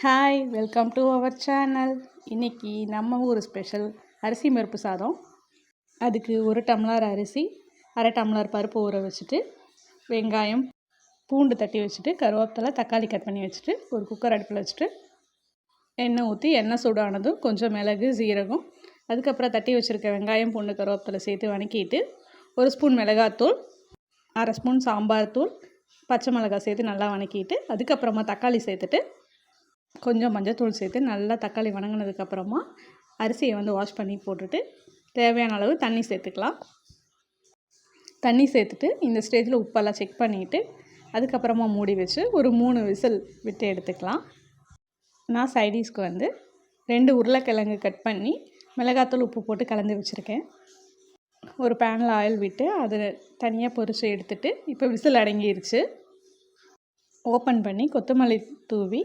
Hi welcome to our channel. இன்றைக்கி நம்ம ஊர் ஸ்பெஷல் அரிசி பருப்பு சாதம். அதுக்கு 1 டம்ளர் அரிசி, அரை டம்ளர் பருப்பு ஊற வச்சுட்டு, வெங்காயம் பூண்டு தட்டி வச்சுட்டு, கருவேப்பிலை தக்காளி கட் பண்ணி வச்சுட்டு, ஒரு குக்கர் அடுப்பில் வச்சுட்டு எண்ணெய் ஊற்றி எண்ணெய் சூடானதும் கொஞ்சம் மிளகு சீரகம், அதுக்கப்புறம் தட்டி வச்சுருக்க வெங்காயம் பூண்டு கருவேப்பிலை சேர்த்து வதக்கிட்டு 1 ஸ்பூன் மிளகாத்தூள், அரை ஸ்பூன் சாம்பார் தூள், பச்சை மிளகாய் சேர்த்து நல்லா வதக்கிட்டு, அதுக்கப்புறமா தக்காளி சேர்த்துட்டு கொஞ்சம் மஞ்சத்தூள் சேர்த்து நல்லா தக்காளி வதங்கினதுக்கப்புறமா அரிசியை வாஷ் பண்ணி போட்டுட்டு தேவையான அளவு தண்ணி சேர்த்துக்கலாம். தண்ணி சேர்த்துட்டு இந்த ஸ்டேஜில் உப்பெல்லாம் செக் பண்ணிவிட்டு அதுக்கப்புறமா மூடி வச்சு ஒரு 3 விசில் விட்டு எடுத்துக்கலாம். நான் சைடிஷ்க்கு 2 உருளைக்கிழங்கு கட் பண்ணி மிளகாத்தூள் உப்பு போட்டு கலந்து வச்சுருக்கேன். ஒரு பேனில் ஆயில் விட்டு அதை தனியாக பொரித்து எடுத்துகிட்டு இப்போ விசில் அடங்கிருச்சு. ஓப்பன் பண்ணி கொத்தமல்லி தூவி